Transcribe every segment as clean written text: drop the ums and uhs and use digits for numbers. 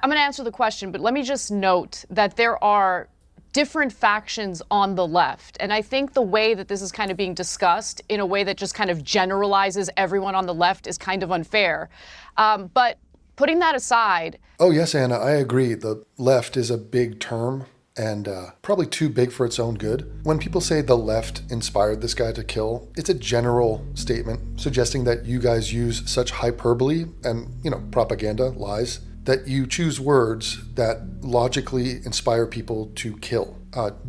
I'm going to answer the question, but let me just note that there are different factions on the left. And I think the way that this is kind of being discussed in a way that just kind of generalizes everyone on the left is kind of unfair. But putting that aside. Oh, yes, Anna, I agree. The left is a big term and probably too big for its own good. When people say the left inspired this guy to kill, it's a general statement suggesting that you guys use such hyperbole and, propaganda, lies, that you choose words that logically inspire people to kill.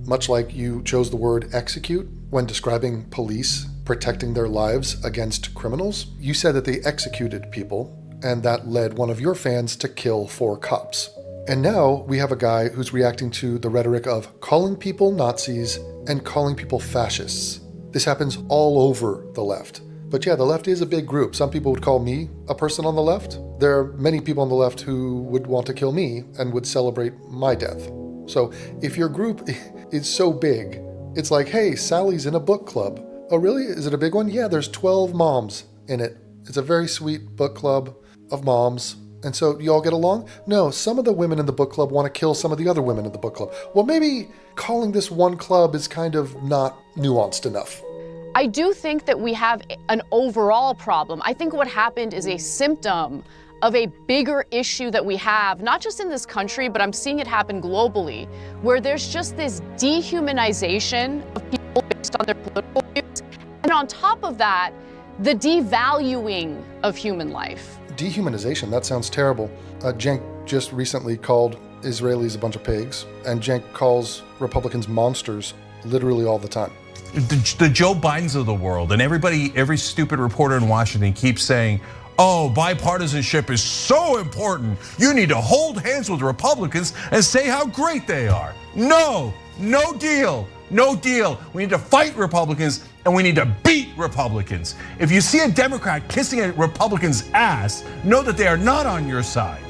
Much like you chose the word execute when describing police protecting their lives against criminals. You said that they executed people, and that led one of your fans to kill 4 cops. And now we have a guy who's reacting to the rhetoric of calling people Nazis and calling people fascists. This happens all over the left. But yeah, the left is a big group. Some people would call me a person on the left. There are many people on the left who would want to kill me and would celebrate my death. So if your group is so big, it's like, hey, Sally's in a book club. Oh, really? Is it a big one? Yeah, there's 12 moms in it. It's a very sweet book club of moms. And so you all get along? No, some of the women in the book club want to kill some of the other women in the book club. Well, maybe calling this one club is kind of not nuanced enough. I do think that we have an overall problem. I think what happened is a symptom of a bigger issue that we have, not just in this country, but I'm seeing it happen globally, where there's just this dehumanization of people based on their political views. And on top of that, the devaluing of human life. Dehumanization, that sounds terrible. Cenk just recently called Israelis a bunch of pigs, and Cenk calls Republicans monsters literally all the time. The Joe Bidens of the world and every stupid reporter in Washington keeps saying, oh, bipartisanship is so important. You need to hold hands with Republicans and say how great they are. No deal. No deal. We need to fight Republicans and we need to beat Republicans. If you see a Democrat kissing a Republican's ass, know that they are not on your side.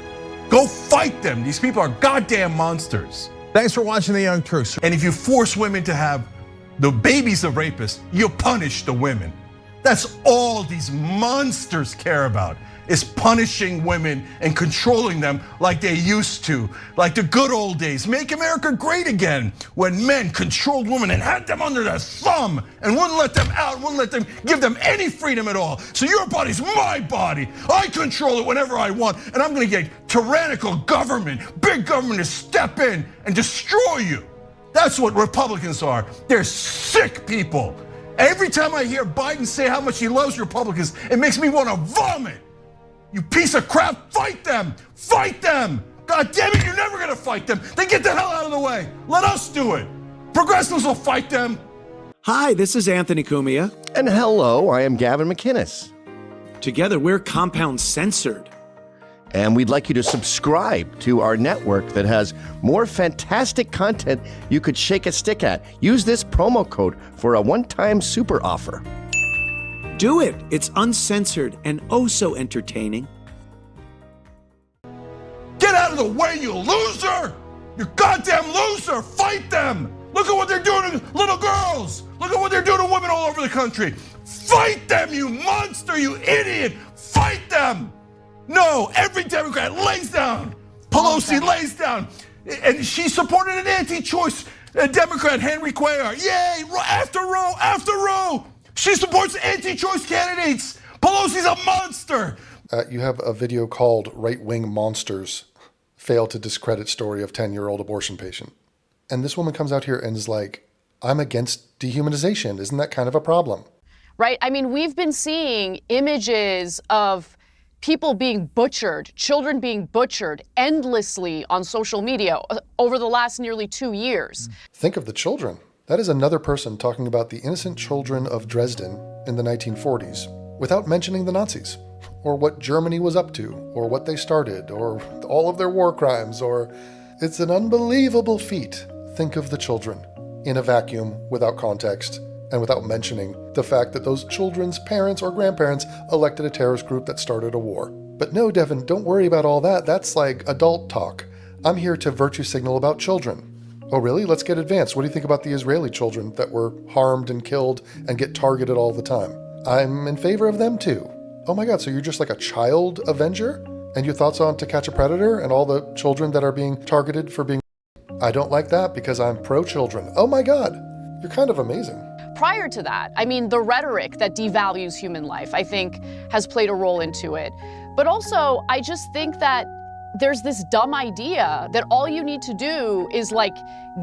Go fight them. These people are goddamn monsters. Thanks for watching the Young Turks. And if you force women to have the babies of rapists, you punish the women. That's all these monsters care about, is punishing women and controlling them like they used to, like the good old days. Make America great again, when men controlled women and had them under their thumb and wouldn't let them out, wouldn't let them give them any freedom at all. So your body's my body. I control it whenever I want, and I'm gonna get tyrannical government, big government to step in and destroy you. That's what Republicans are. They're sick people. Every time I hear Biden say how much he loves Republicans, it makes me want to vomit. You piece of crap, fight them, fight them. God damn it, you're never gonna fight them. Then get the hell out of the way. Let us do it. Progressives will fight them. Hi, this is Anthony Cumia. And hello, I am Gavin McInnes. Together, we're Compound Censored. And we'd like you to subscribe to our network that has more fantastic content you could shake a stick at. Use this promo code for a one-time super offer. Do it. It's uncensored and oh so entertaining. Get out of the way, you loser! You goddamn loser! Fight them! Look at what they're doing to little girls! Look at what they're doing to women all over the country! Fight them, you monster, you idiot! Fight them! No, every Democrat lays down. Pelosi lays down. And she supported an anti-choice Democrat, Henry Cuellar. Yay, after Roe. She supports anti-choice candidates. Pelosi's a monster. You have a video called Right-Wing Monsters Fail to Discredit Story of 10-Year-Old Abortion Patient. And this woman comes out here and is like, I'm against dehumanization. Isn't that kind of a problem? Right, I mean, we've been seeing images of people being butchered, children being butchered endlessly on social media over the last nearly 2 years. Think of the children. That is another person talking about the innocent children of Dresden in the 1940s without mentioning the Nazis, or what Germany was up to, or what they started, or all of their war crimes, or it's an unbelievable feat. Think of the children in a vacuum without context and without mentioning the fact that those children's parents or grandparents elected a terrorist group that started a war. But no, Devin, don't worry about all that. That's like adult talk. I'm here to virtue signal about children. Oh really? Let's get advanced. What do you think about the Israeli children that were harmed and killed and get targeted all the time? I'm in favor of them too. Oh my God, so you're just like a child avenger? And your thoughts on To Catch a Predator and all the children that are being targeted for being I don't like that because I'm pro-children. Oh my God, you're kind of amazing. Prior to that, I mean, the rhetoric that devalues human life, I think, has played a role into it. But also, I just think that there's this dumb idea that all you need to do is like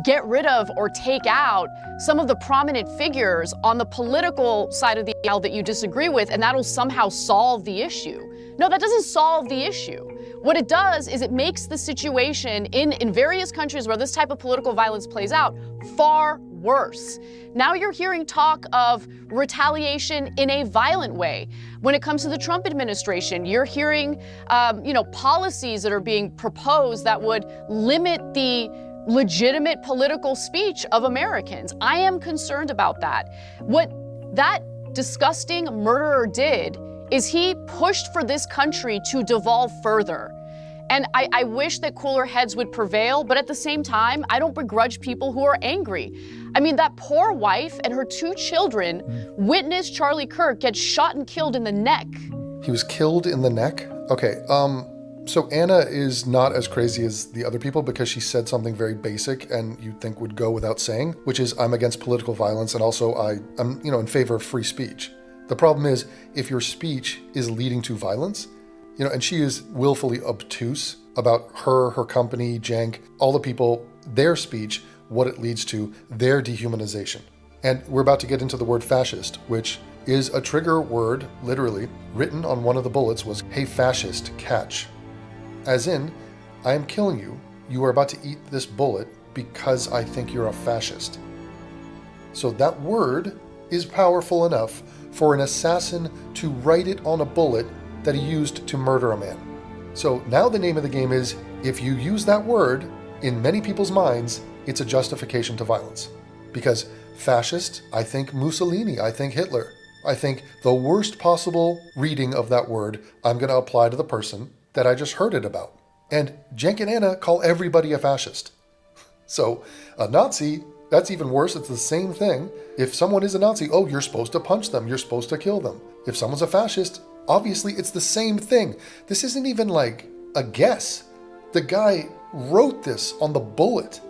get rid of or take out some of the prominent figures on the political side of the aisle that you disagree with, and that'll somehow solve the issue. No, that doesn't solve the issue. What it does is it makes the situation in various countries where this type of political violence plays out far worse. Now you're hearing talk of retaliation in a violent way. When it comes to the Trump administration, you're hearing, policies that are being proposed that would limit the legitimate political speech of Americans. I am concerned about that. What that disgusting murderer did is he pushed for this country to devolve further. And I wish that cooler heads would prevail, but at the same time, I don't begrudge people who are angry. I mean, that poor wife and her 2 children witnessed Charlie Kirk get shot and killed in the neck. He was killed in the neck? Okay, so Anna is not as crazy as the other people because she said something very basic and you'd think would go without saying, which is I'm against political violence and also I'm in favor of free speech. The problem is if your speech is leading to violence, and she is willfully obtuse about her company, Cenk, all the people, their speech, what it leads to, their dehumanization. And we're about to get into the word fascist, which is a trigger word, literally, written on one of the bullets was, "Hey fascist, catch." As in, I am killing you, you are about to eat this bullet because I think you're a fascist. So that word is powerful enough for an assassin to write it on a bullet that he used to murder a man. So now the name of the game is, if you use that word, in many people's minds, it's a justification to violence. Because fascist, I think Mussolini, I think Hitler. I think the worst possible reading of that word, I'm going to apply to the person that I just heard it about. And Cenk and Anna call everybody a fascist. So a Nazi, that's even worse. It's the same thing. If someone is a Nazi, oh, you're supposed to punch them. You're supposed to kill them. If someone's a fascist, obviously it's the same thing. This isn't even like a guess. The guy wrote this on the bullet.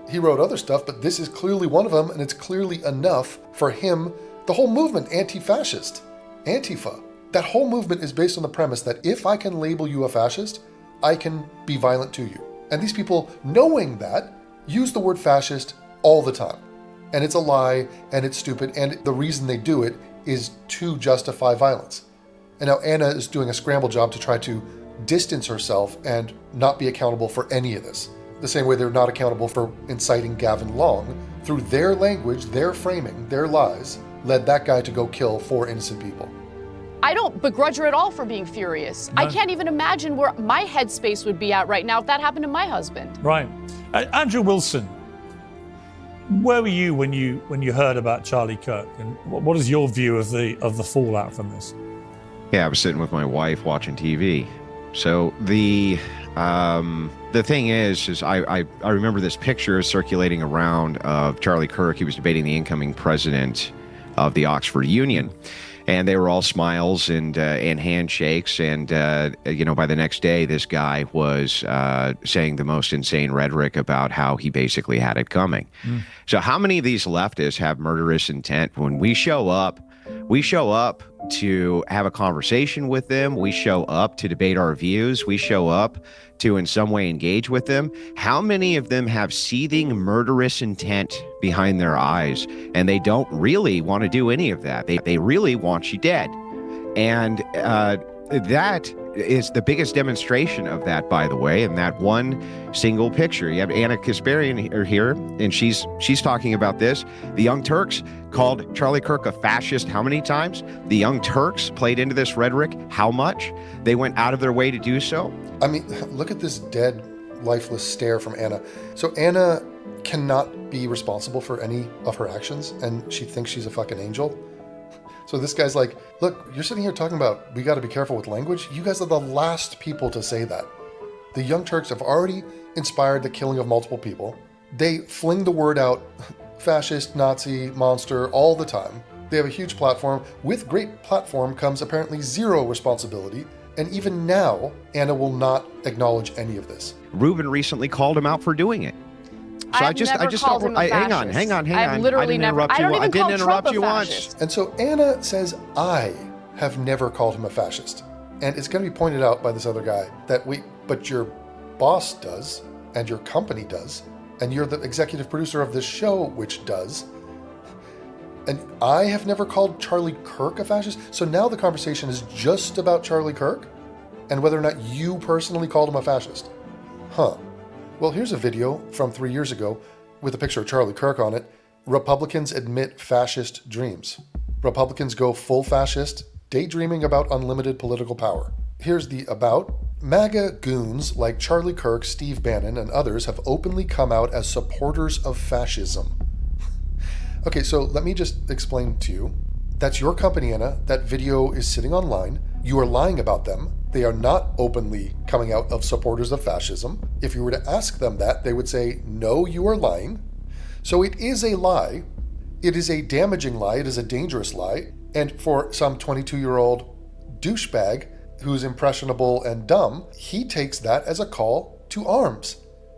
He wrote other stuff, but this is clearly one of them, and it's clearly enough for him. The whole movement, anti-fascist, Antifa, that whole movement is based on the premise that if I can label you a fascist, I can be violent to you. And these people, knowing that, use the word fascist all the time. And it's a lie, and it's stupid, and the reason they do it is to justify violence. And now Anna is doing a scramble job to try to distance herself and not be accountable for any of this. The same way they're not accountable for inciting Gavin Long. Through their language, their framing, their lies, led that guy to go kill 4 innocent people. I don't begrudge her at all for being furious. No. I can't even imagine where my headspace would be at right now if that happened to my husband. Right. Andrew Wilson, where were you when you heard about Charlie Kirk, and what is your view of the fallout from this? Yeah, I was sitting with my wife watching TV. So the thing is I remember this picture circulating around of Charlie Kirk. He was debating the incoming president of the Oxford Union, and they were all smiles and handshakes. And by the next day, this guy was saying the most insane rhetoric about how he basically had it coming. So how many of these leftists have murderous intent? When we show up to have a conversation with them. We show up to debate our views. We show up to in some way engage with them. How many of them have seething murderous intent behind their eyes, and they don't really want to do any of that? They really want you dead. And that is the biggest demonstration of that, by the way, in that one single picture. You have Anna Kasparian here, and she's talking about this. The Young Turks called Charlie Kirk a fascist how many times? The Young Turks played into this rhetoric how much? They went out of their way to do so. I mean, look at this dead, lifeless stare from Anna. So Anna cannot be responsible for any of her actions, and she thinks she's a fucking angel. So this guy's like, look, you're sitting here talking about we got to be careful with language. You guys are the last people to say that. The Young Turks have already inspired the killing of multiple people. They fling the word out, fascist, Nazi, monster, all the time. They have a huge platform. With great platform comes apparently zero responsibility. And even now, Anna will not acknowledge any of this. Ruben recently called him out for doing it. So I've never called him a hang on. I've literally never. I don't even call Trump a fascist. And so Anna says, I have never called him a fascist. And it's going to be pointed out by this other guy that but your boss does, and your company does, and you're the executive producer of this show, which does. And I have never called Charlie Kirk a fascist. So now the conversation is just about Charlie Kirk and whether or not you personally called him a fascist. Huh. Well, here's a video from 3 years ago with a picture of Charlie Kirk on it. Republicans admit fascist dreams. Republicans go full fascist, daydreaming about unlimited political power. Here's the about. MAGA goons like Charlie Kirk, Steve Bannon, and others have openly come out as supporters of fascism. Okay, so let me just explain to you. That's your company, Anna. That video is sitting online. You are lying about them. They are not openly coming out of supporters of fascism. If you were to ask them that, they would say, no, you are lying. So it is a lie. It is a damaging lie. It is a dangerous lie. And for some 22-year-old douchebag who's impressionable and dumb, he takes that as a call to arms,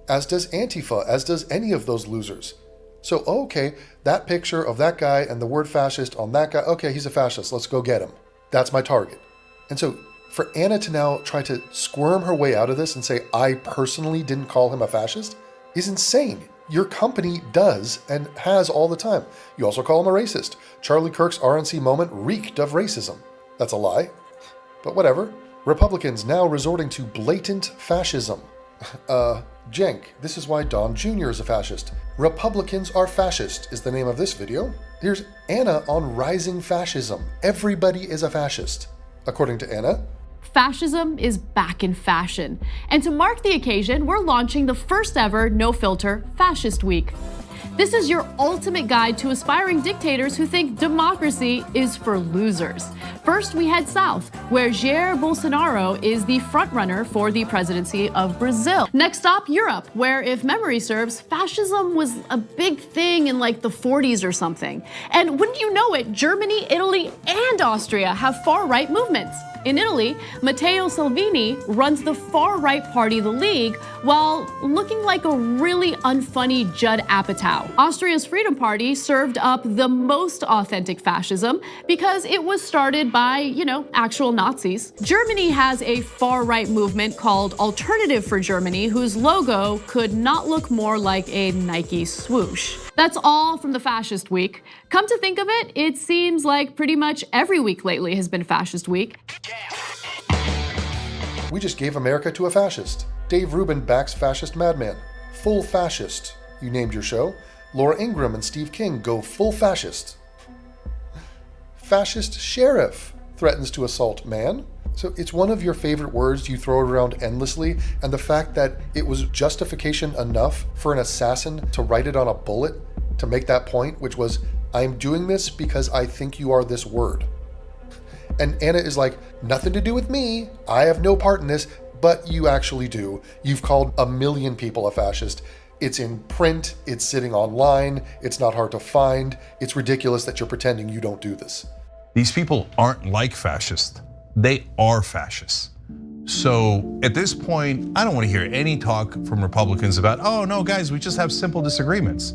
as does Antifa, as does any of those losers. So, okay, that picture of that guy and the word fascist on that guy, okay, he's a fascist, let's go get him. That's my target. And so for Anna to now try to squirm her way out of this and say, I personally didn't call him a fascist, is insane. Your company does and has all the time. You also call him a racist. Charlie Kirk's RNC moment reeked of racism. That's a lie, but whatever. Republicans now resorting to blatant fascism. Jenk, this is why Don Jr. is a fascist. Republicans are fascist is the name of this video. Here's Anna on rising fascism. Everybody is a fascist, according to Anna. Fascism is back in fashion. And to mark the occasion, we're launching the first ever No Filter Fascist Week. This is your ultimate guide to aspiring dictators who think democracy is for losers. First, we head south, where Jair Bolsonaro is the frontrunner for the presidency of Brazil. Next stop, Europe, where, if memory serves, fascism was a big thing in like the 40s or something. And wouldn't you know it, Germany, Italy, and Austria have far-right movements. In Italy, Matteo Salvini runs the far-right party, the League, while looking like a really unfunny Judd Apatow. Austria's Freedom Party served up the most authentic fascism because it was started by, actual Nazis. Germany has a far-right movement called Alternative for Germany, whose logo could not look more like a Nike swoosh. That's all from the Fascist Week. Come to think of it, it seems like pretty much every week lately has been Fascist Week. We just gave America to a fascist. Dave Rubin backs fascist madman. Full fascist, you named your show. Laura Ingraham and Steve King go full fascist. Fascist sheriff threatens to assault man. So it's one of your favorite words, you throw it around endlessly, and the fact that it was justification enough for an assassin to write it on a bullet to make that point, which was, I'm doing this because I think you are this word. And Anna is like, nothing to do with me, I have no part in this, but you actually do. You've called 1 million people a fascist. It's in print, it's sitting online, it's not hard to find. It's ridiculous that you're pretending you don't do this. These people aren't like fascists. They are fascists. So at this point, I don't want to hear any talk from Republicans about, oh no, guys, we just have simple disagreements.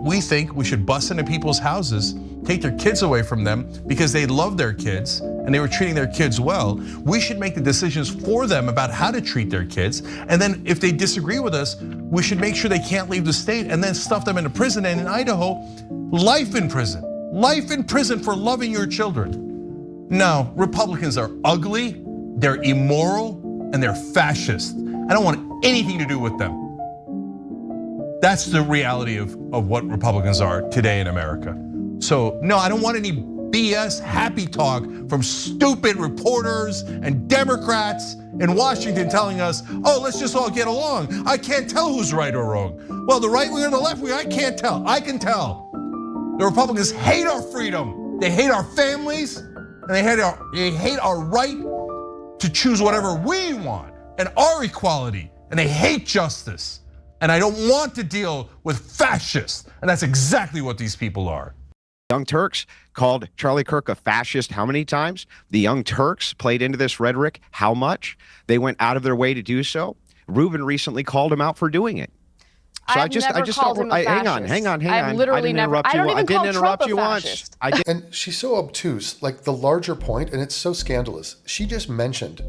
We think we should bust into people's houses, take their kids away from them because they love their kids and they were treating their kids well. We should make the decisions for them about how to treat their kids. And then if they disagree with us, we should make sure they can't leave the state and then stuff them into prison. And in Idaho, life in prison. Life in prison for loving your children. No, Republicans are ugly, they're immoral, and they're fascist. I don't want anything to do with them. That's the reality of what Republicans are today in America. So no, I don't want any BS happy talk from stupid reporters and Democrats in Washington telling us, oh, let's just all get along. I can't tell who's right or wrong. Well, the right wing or the left wing, I can't tell. I can tell. The Republicans hate our freedom. They hate our families, and they hate our right to choose whatever we want and our equality, and they hate justice. And I don't want to deal with fascists, and that's exactly what these people are. Young Turks called Charlie Kirk a fascist how many times? The Young Turks played into this rhetoric how much? They went out of their way to do so. Ruben recently called him out for doing it. So I've never called him a fascist. hang on. I've literally never. I don't even call Trump a fascist. And she's so obtuse, like the larger point, and it's so scandalous. She just mentioned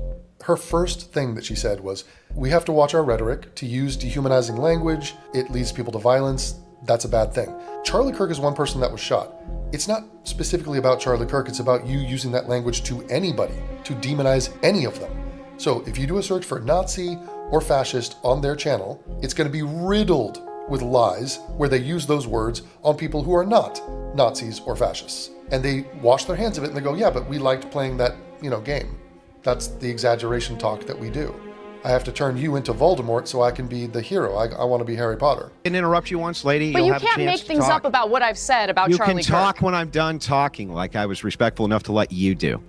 her first thing that she said was, we have to watch our rhetoric. To use dehumanizing language, it leads people to violence. That's a bad thing. Charlie Kirk is one person that was shot. It's not specifically about Charlie Kirk, it's about you using that language to anybody, to demonize any of them. So if you do a search for Nazi or fascist on their channel, it's going to be riddled with lies where they use those words on people who are not Nazis or fascists. And they wash their hands of it and they go, yeah, but we liked playing that, game. That's the exaggeration talk that we do. I have to turn you into Voldemort so I can be the hero. I want to be Harry Potter. I can interrupt you once, lady. But You'll you have a can't chance make things talk. up about what I've said about Charlie Kirk. You can talk when I'm done talking, like I was respectful enough to let you do.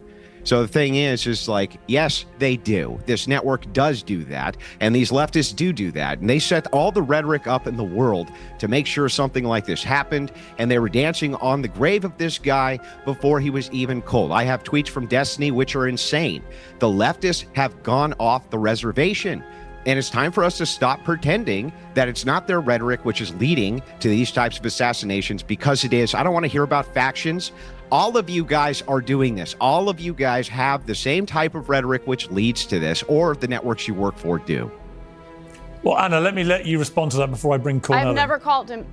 So the thing is like, yes, they do. This network does do that, and these leftists do that. And they set all the rhetoric up in the world to make sure something like this happened, and they were dancing on the grave of this guy before he was even cold. I have tweets from Destiny which are insane. The leftists have gone off the reservation. And it's time for us to stop pretending that it's not their rhetoric which is leading to these types of assassinations, because it is. I don't want to hear about factions. All of you guys are doing this. All of you guys have the same type of rhetoric which leads to this, or the networks you work for do. Well, Anna, let me let you respond to that before I bring Cornell I've in. never called him.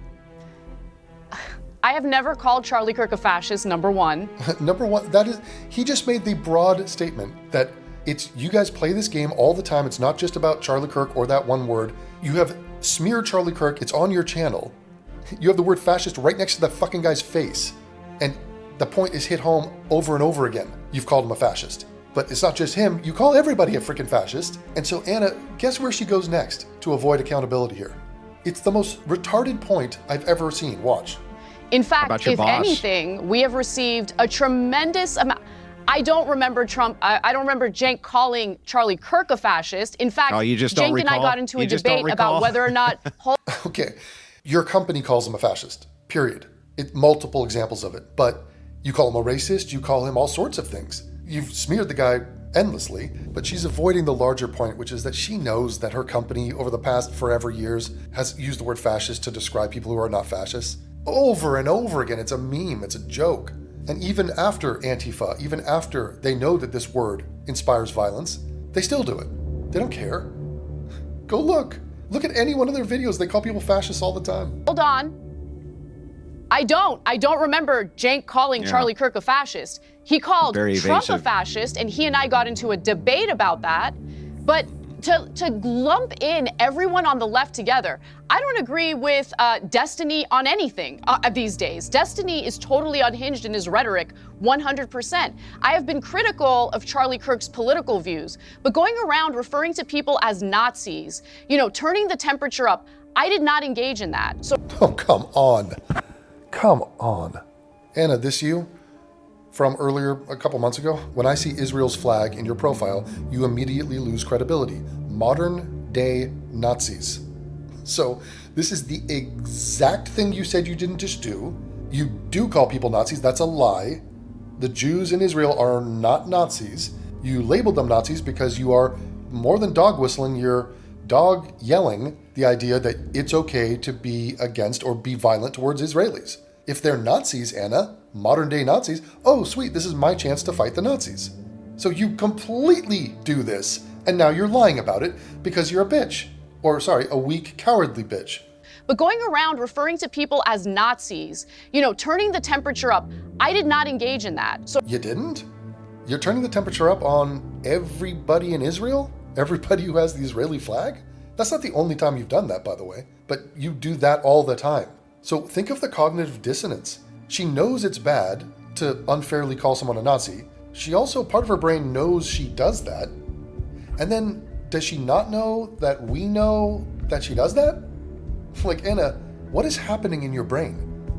I have never called Charlie Kirk a fascist, number one. Number one, he just made the broad statement that it's, you guys play this game all the time. It's not just about Charlie Kirk or that one word. You have smeared Charlie Kirk. It's on your channel. You have the word fascist right next to that fucking guy's face. And the point is hit home over and over again. You've called him a fascist. But it's not just him. You call everybody a freaking fascist. And so Anna, guess where she goes next to avoid accountability here? It's the most retarded point I've ever seen. Watch. In fact, if boss? anything, we have received a tremendous amount. I don't remember Trump. I don't remember Cenk calling Charlie Kirk a fascist. In fact, you just don't Cenk and I recall? got into a You just don't debate recall? about whether or not. Okay, your company calls him a fascist, period. Multiple examples of it. But you call him a racist, you call him all sorts of things. You've smeared the guy endlessly, but she's avoiding the larger point, which is that she knows that her company over the past forever years has used the word fascist to describe people who are not fascists. Over and over again, it's a meme, it's a joke. And even after Antifa, even after they know that this word inspires violence, they still do it. They don't care. Go look. Look at any one of their videos. They call people fascists all the time. Hold on. I don't remember Cenk calling Charlie Kirk a fascist. He called Very Trump a evasive. fascist, and he and I got into a debate about that. But to lump in everyone on the left together, I don't agree with Destiny on anything these days. Destiny is totally unhinged in his rhetoric, 100%. I have been critical of Charlie Kirk's political views, but going around referring to people as Nazis, turning the temperature up, I did not engage in that. So, Oh, come on. Come on. Anna, this you? From earlier, a couple months ago? When I see Israel's flag in your profile, you immediately lose credibility. Modern day Nazis. So this is the exact thing you said you didn't just do. You do call people Nazis. That's a lie. The Jews in Israel are not Nazis. You labeled them Nazis because you are more than dog whistling. You're dog yelling the idea that it's okay to be against or be violent towards Israelis. If they're Nazis, Anna, modern day Nazis, oh sweet, this is my chance to fight the Nazis. So you completely do this, and now you're lying about it because you're a bitch. Or sorry, a weak, cowardly bitch. but going around referring to people as Nazis, turning the temperature up, I did not engage in that. So You didn't? You're turning the temperature up on everybody in Israel? Everybody who has the Israeli flag? That's not the only time you've done that, by the way, but you do that all the time. So think of the cognitive dissonance. She knows it's bad to unfairly call someone a Nazi. She also, part of her brain knows she does that. And then, does she not know that we know that she does that? Like, Anna, what is happening in your brain?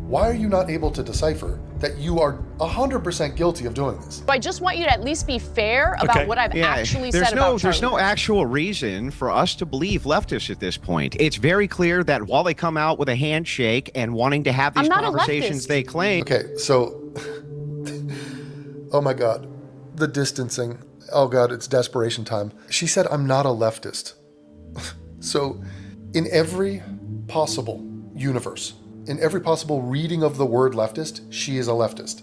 Why are you not able to decipher that you are 100% guilty of doing this. I just want you to at least be fair about Okay. what I've actually there's said about there's Charlie no Kirk. actual reason for us to believe leftists at this point. It's very clear that while they come out with a handshake and wanting to have these I'm not a conversations, leftist. they claim. Okay, so, oh my God, the distancing. Oh God, it's desperation time. She said, I'm not a leftist. So, in every possible universe, in every possible reading of the word leftist, she is a leftist.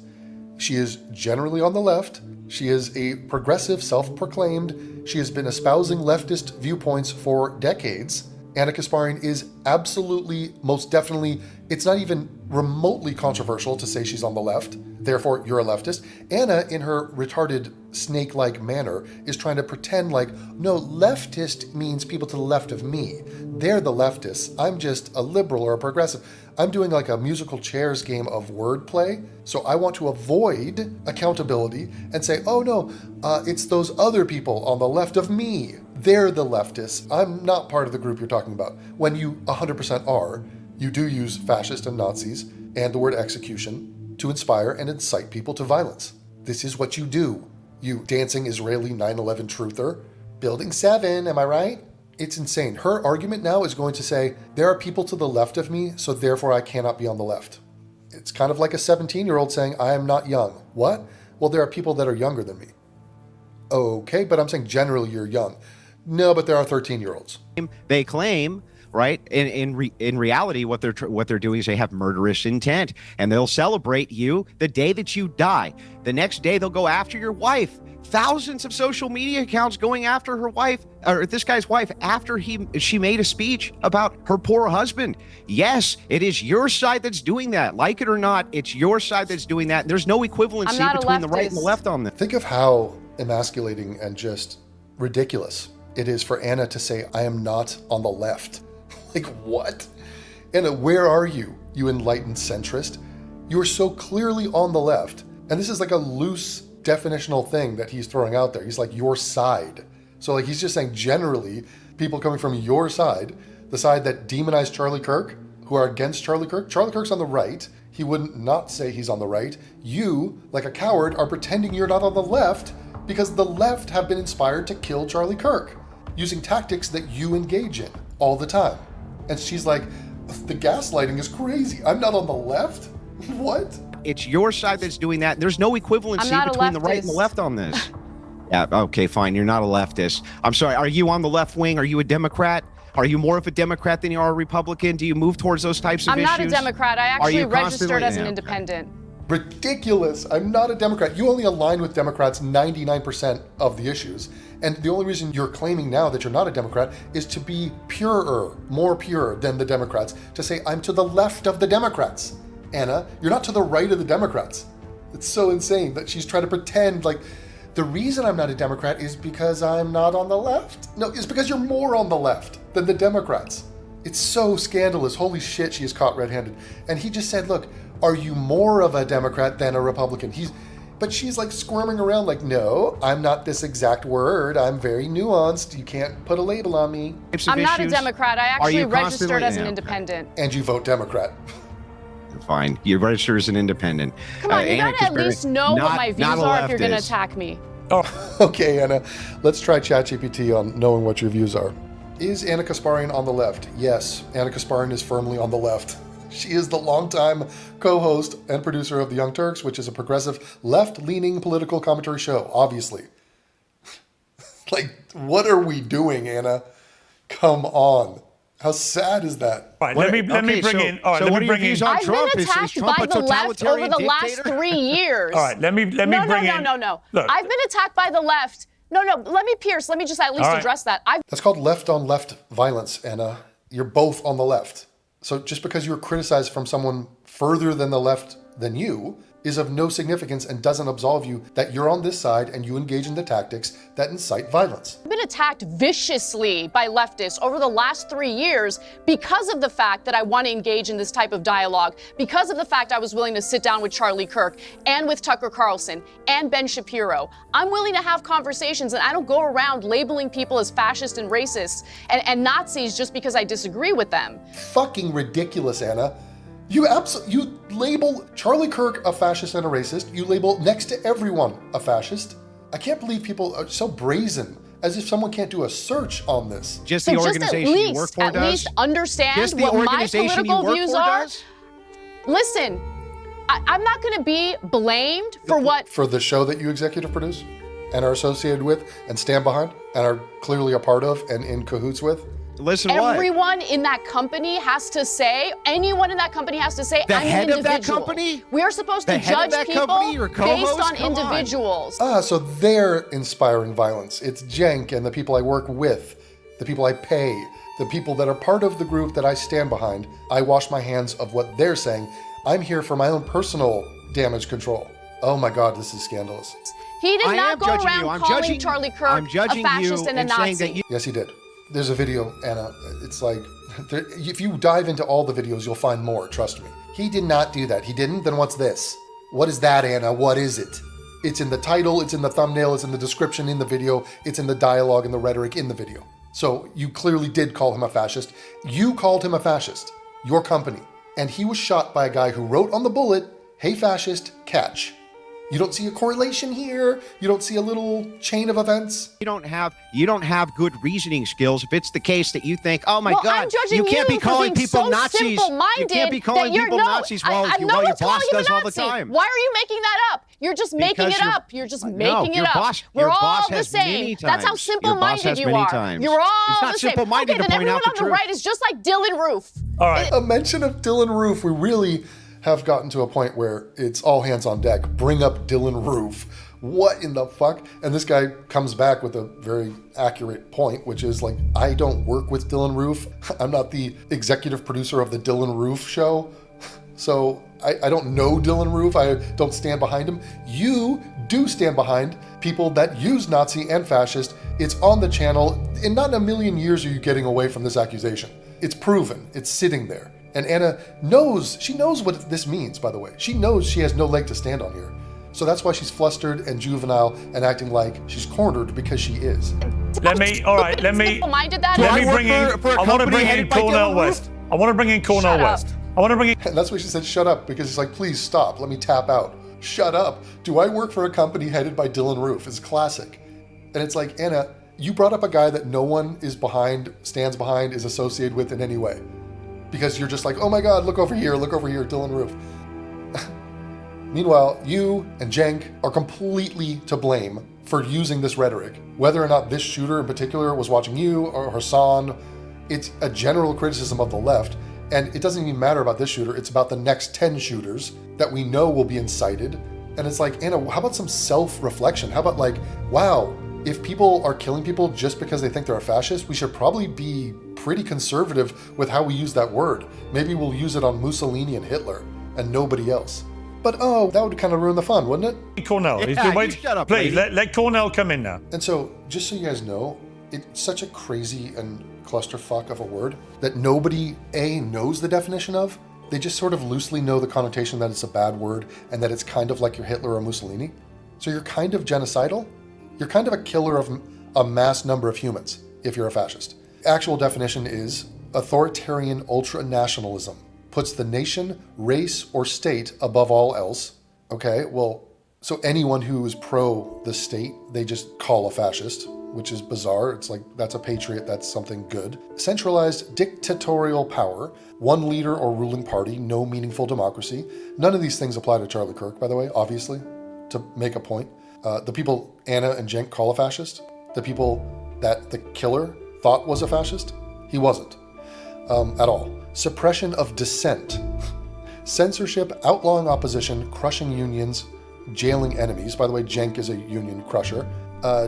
She is generally on the left. She is a progressive, self-proclaimed. She has been espousing leftist viewpoints for decades. Anna Kasparian is absolutely, most definitely, it's not even remotely controversial to say she's on the left. Therefore, you're a leftist. Anna, in her retarded snake-like manner, is trying to pretend like, no, leftist means people to the left of me. They're the leftists. I'm just a liberal or a progressive. I'm doing like a musical chairs game of wordplay. So I want to avoid accountability and say, oh no, it's those other people on the left of me. They're the leftists. I'm not part of the group you're talking about. When you 100% are, you do use fascist and Nazis and the word execution to inspire and incite people to violence. This is what you do. You dancing Israeli 9/11 truther. Building 7, am I right? It's insane. Her argument now is going to say, there are people to the left of me, so therefore I cannot be on the left. It's kind of like a 17-year-old saying, I am not young. What? Well, there are people that are younger than me. Okay, but I'm saying generally you're young. No, but there are 13-year-olds. They claim, right? In reality, what they're doing is they have murderous intent, and they'll celebrate you the day that you die. The next day, they'll go after your wife. Thousands of social media accounts going after her wife, or this guy's wife, after she made a speech about her poor husband. Yes, it is your side that's doing that. Like it or not, it's your side that's doing that. There's no equivalency between the right and the left on this. Think of how emasculating and just ridiculous it is for Anna to say, I am not on the left. Like, what? Anna, where are you, you enlightened centrist? You are so clearly on the left. And this is like a loose definitional thing that he's throwing out there. He's like, your side. So like, he's just saying generally, people coming from your side, the side that demonized Charlie Kirk, who are against Charlie Kirk's on the right. He wouldn't not say he's on the right. You, like a coward, are pretending you're not on the left because the left have been inspired to kill Charlie Kirk using tactics that you engage in all the time. And she's like, the gaslighting is crazy. I'm not on the left? What? It's your side that's doing that. There's no equivalency between the right and the left on this. Yeah, okay, fine. You're not a leftist. I'm sorry. Are you on the left wing? Are you a Democrat? Are you more of a Democrat than you are a Republican? Do you move towards those types of I'm issues? not a Democrat. I actually registered as an Yeah, independent. Ridiculous. I'm not a Democrat. You only align with Democrats 99% of the issues. And the only reason you're claiming now that you're not a Democrat is to be purer, more pure than the Democrats, to say, I'm to the left of the Democrats. Anna, you're not to the right of the Democrats. It's so insane that she's trying to pretend like the reason I'm not a Democrat is because I'm not on the left. No, it's because you're more on the left than the Democrats. It's so scandalous. Holy shit, she is caught red-handed. And he just said, look, are you more of a Democrat than a Republican? But she's like squirming around like, no, I'm not this exact word. I'm very nuanced. You can't put a label on me. I'm not a Democrat. I actually registered as an Yeah, independent. And you vote Democrat. Fine. You register as an independent. Come on, you Anna gotta at Kasparian, least know what my views not a are if you're gonna leftist. attack me. Okay, Anna, let's try ChatGPT on knowing what your views are. Is Anna Kasparian on the left? Yes, Anna Kasparian is firmly on the left. She is the longtime co-host and producer of the Young Turks, which is a progressive, left-leaning political commentary show, obviously. Like, what are we doing, Anna? Come on. How sad is that? Right, let me bring in. All right, let me bring in. I've been attacked by the left over the last 3 years. All right, let me bring in. No. Look. I've been attacked by the left. No. Pierce, let me just at least address that. That's called left-on-left violence, Anna. You're both on the left. So just because you're criticized from someone further than the left than you is of no significance and doesn't absolve you that you're on this side and you engage in the tactics that incite violence. I've been attacked viciously by leftists over the last 3 years because of the fact that I want to engage in this type of dialogue, because of the fact I was willing to sit down with Charlie Kirk and with Tucker Carlson and Ben Shapiro. I'm willing to have conversations, and I don't go around labeling people as fascist and racist and Nazis just because I disagree with them. Fucking ridiculous, Anna. You label Charlie Kirk a fascist and a racist. You label next to everyone a fascist. I can't believe people are so brazen, as if someone can't do a search on this. Just the organization you work for does? At least understand Just the what my organization you political work views for are. does? Listen, I'm not going to be blamed for what... For the show that you executive produce and are associated with and stand behind and are clearly a part of and in cahoots with. Listen, Everyone in that company has to say, anyone in that company has to say, The I'm an head of that individual. company? We are supposed The to head of judge that people company, your co-host? based on Come on. individuals. So they're inspiring violence. It's Cenk and the people I work with, the people I pay, the people that are part of the group that I stand behind. I wash my hands of what they're saying. I'm here for my own personal damage control. Oh my God, this is scandalous. He did I not am go judging around you. I'm calling judging- Charlie Kirk I'm judging a fascist you and a and saying Nazi. that you- Yes, he did. There's a video, Anna. It's like, if you dive into all the videos, you'll find more, trust me. He did not do that. He didn't? Then what's this? What is that, Anna? What is it? It's in the title, it's in the thumbnail, it's in the description in the video, it's in the dialogue and the rhetoric in the video. So you clearly did call him a fascist. You called him a fascist, your company. And he was shot by a guy who wrote on the bullet, "Hey fascist, catch." You don't see a correlation here. You don't see a little chain of events. You don't have good reasoning skills if it's the case that you think, oh my Well, God, I'm judging you can't be for calling being people so Nazis. simple-minded You can't be calling that you're- people no, Nazis while I'm your not boss calling you a does all the Nazi. time. Why are you making that up? You're just making Because it your- up. You're just No, making your it up. boss- We're your all boss the has same. many That's how times. Your boss simple-minded has you many are. times. You're all It's not the same. simple-minded Okay, to then point out everyone the on the truth. right is just like Dylan Roof. All right. A mention of Dylan Roof, we really have gotten to a point where it's all hands on deck. Bring up Dylan Roof. What in the fuck? And this guy comes back with a very accurate point, which is like, I don't work with Dylan Roof. I'm not the executive producer of the Dylan Roof show. So I don't know Dylan Roof. I don't stand behind him. You do stand behind people that use Nazi and fascist. It's on the channel. And not in a million years are you getting away from this accusation. It's proven. It's sitting there. And Anna knows, she knows what this means, by the way. She knows she has no leg to stand on here. So that's why she's flustered and juvenile and acting like she's cornered, because she is. Let me Simple-minded that let is. me bring in. I want to bring in Cornel West. I want to bring in Cornel Shut up. West. I want to bring in. And that's why she said, shut up, because it's like, please stop, let me tap out. Shut up. Do I work for a company headed by Dylan Roof? It's classic. And it's like, Anna, you brought up a guy that no one is behind, stands behind, is associated with in any way. Because you're just like, oh my God, look over here, Dylan Roof. Meanwhile, you and Cenk are completely to blame for using this rhetoric. Whether or not this shooter in particular was watching you or Hassan, it's a general criticism of the left. And it doesn't even matter about this shooter, it's about the next 10 shooters that we know will be incited. And it's like, Anna, how about some self-reflection? How about like, wow, if people are killing people just because they think they're a fascist, we should probably be pretty conservative with how we use that word. Maybe we'll use it on Mussolini and Hitler and nobody else. But oh, that would kind of ruin the fun, wouldn't it? Cornel. He's Yeah, been you waiting. shut up, Please lady. let Cornel come in now. And so, just so you guys know, it's such a crazy and clusterfuck of a word that nobody, A, knows the definition of. They just sort of loosely know the connotation that it's a bad word and that it's kind of like your Hitler or Mussolini. So you're kind of genocidal. You're kind of a killer of a mass number of humans if you're a fascist. Actual definition is authoritarian ultranationalism. Puts the nation, race, or state above all else. Okay, well, so anyone who is pro the state, they just call a fascist, which is bizarre. It's like, that's a patriot, that's something good. Centralized dictatorial power, one leader or ruling party, no meaningful democracy. None of these things apply to Charlie Kirk, by the way, obviously, to make a point. The people Anna and Cenk call a fascist, the people that the killer thought was a fascist, he wasn't at all. Suppression of dissent, censorship, outlawing opposition, crushing unions, jailing enemies. By the way, Cenk is a union crusher.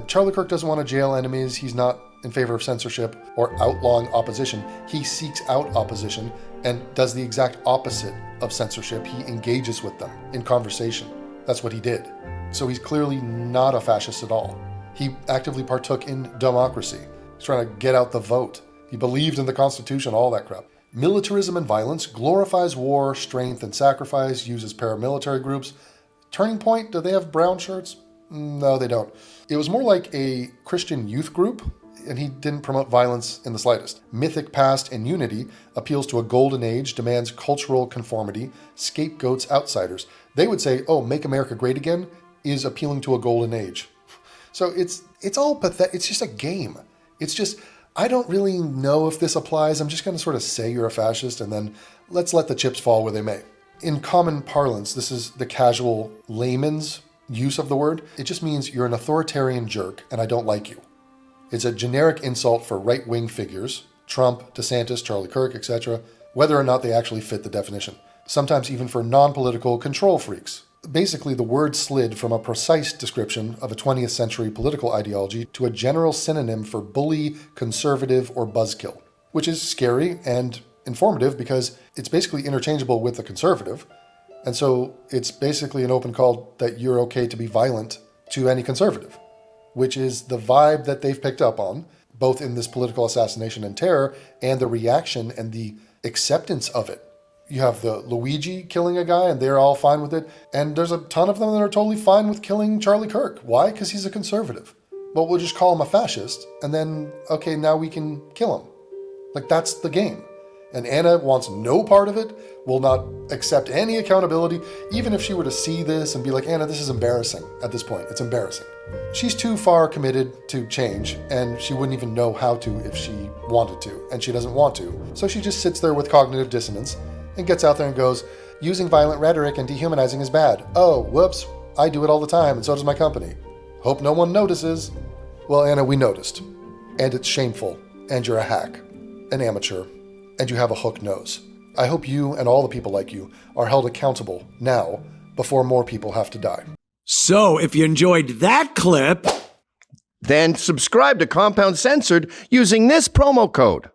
Charlie Kirk doesn't want to jail enemies. He's not in favor of censorship or outlawing opposition. He seeks out opposition and does the exact opposite of censorship. He engages with them in conversation. That's what he did. So he's clearly not a fascist at all. He actively partook in democracy. He's trying to get out the vote. He believed in the Constitution, all that crap. Militarism and violence, glorifies war, strength, and sacrifice, uses paramilitary groups. Turning Point, do they have brown shirts? No, they don't. It was more like a Christian youth group. and he didn't promote violence in the slightest. Mythic past and unity appeals to a golden age, demands cultural conformity, scapegoats outsiders. They would say, oh, make America great again is appealing to a golden age. So it's all pathetic. It's just a game. It's just, I don't really know if this applies. I'm just going to sort of say you're a fascist and then let's let the chips fall where they may. In common parlance, this is the casual layman's use of the word. It just means you're an authoritarian jerk and I don't like you. It's a generic insult for right-wing figures, Trump, DeSantis, Charlie Kirk, etc., whether or not they actually fit the definition. Sometimes even for non-political control freaks. Basically, the word slid from a precise description of a 20th century political ideology to a general synonym for bully, conservative, or buzzkill, which is scary and informative because it's basically interchangeable with the conservative. And so it's basically an open call that you're okay to be violent to any conservative, which is the vibe that they've picked up on, both in this political assassination and terror and the reaction and the acceptance of it. You have the Luigi killing a guy and they're all fine with it. And there's a ton of them that are totally fine with killing Charlie Kirk. Why? Because he's a conservative. But we'll just call him a fascist and then, okay, now we can kill him. Like, that's the game. And Anna wants no part of it, will not accept any accountability, even if she were to see this and be like, Anna, this is embarrassing at this point. It's embarrassing. She's too far committed to change, and she wouldn't even know how to if she wanted to, and she doesn't want to. So she just sits there with cognitive dissonance and gets out there and goes, using violent rhetoric and dehumanizing is bad. Oh, whoops, I do it all the time, and so does my company. Hope no one notices. Well, Anna, we noticed. And it's shameful, and you're a hack, an amateur, and you have a hook nose. I hope you and all the people like you are held accountable now before more people have to die. So if you enjoyed that clip, Then subscribe to Compound Censored using this promo code.